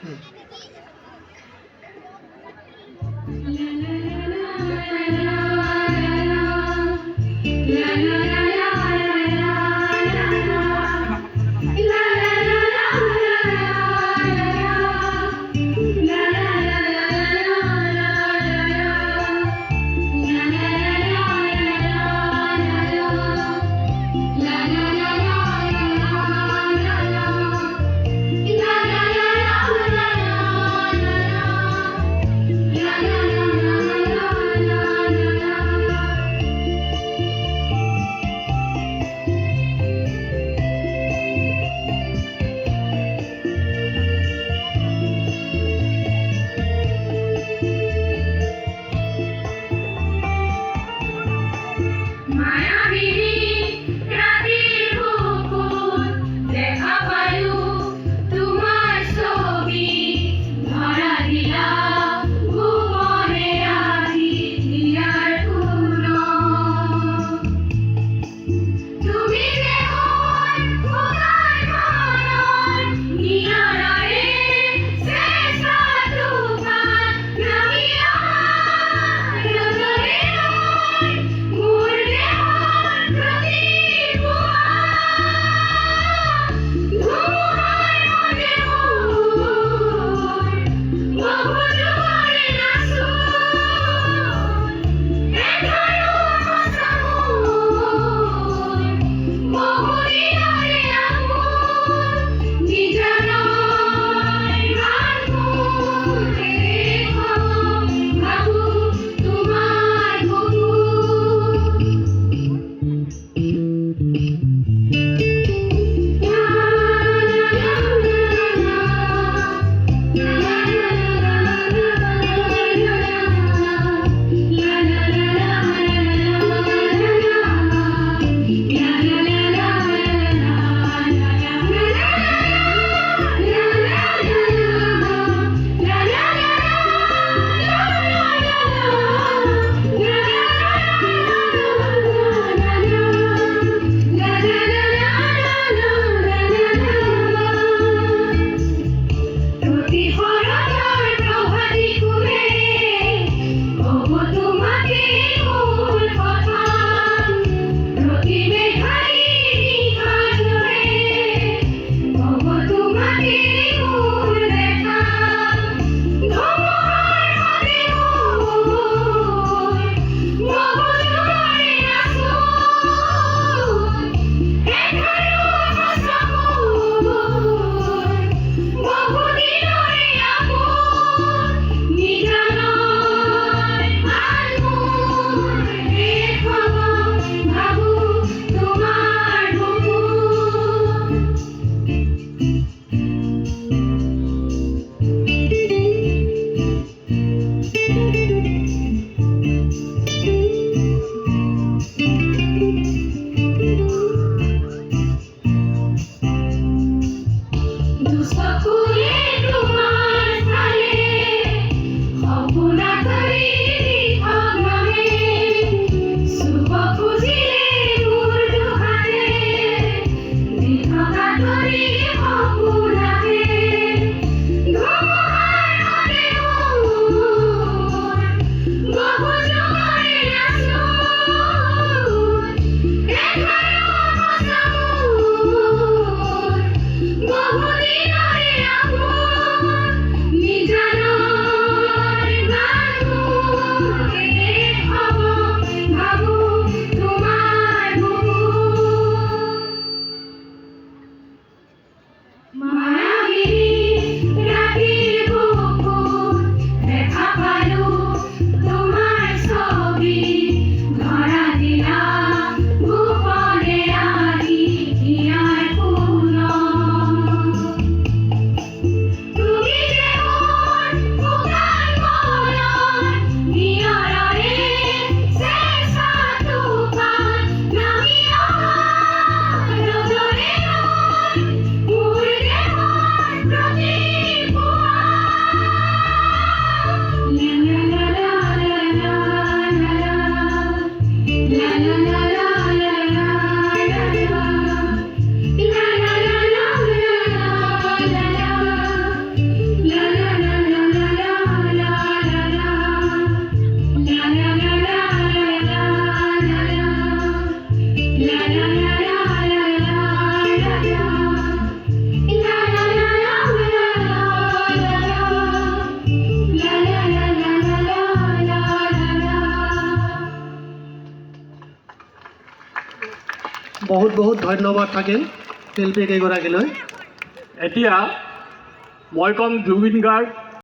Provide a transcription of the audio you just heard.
হুম। মায়াবিনী রাতের বুকুর দেখা পালু তোমার ছবি ধরা দিলা ভুবনে আদি দিয়ার পূর্ণ তুমি দেহর খোদার মরণ নিয়ারে শ্রেষ্ঠ তুফান নামিয়া রোদরে মোর দেহর প্রতি ধুমুহার মনে মোর বহু জোরে নাচো এধারো মশামুর বহুদিনরে আমুর নিজানয় গানপুরে ভাবু তোমার বহু দুঃখপুরে তোমার স্থানে অপুরা করি ভগ্নমে শুভ খুঁজিলে মোর দুহারে দীর্ঘকাতরি অপুরাহে ধুমুহার মনে মোর বহু জোরে নাচো এধারো মশামুর বহুদিনরে আমুর বহুত বহুত ধন্যবাদ থাকিল শিল্পী কেইগৰাকীলৈ। এতিয়া মই ক'ম জুবিন গাৰ্গ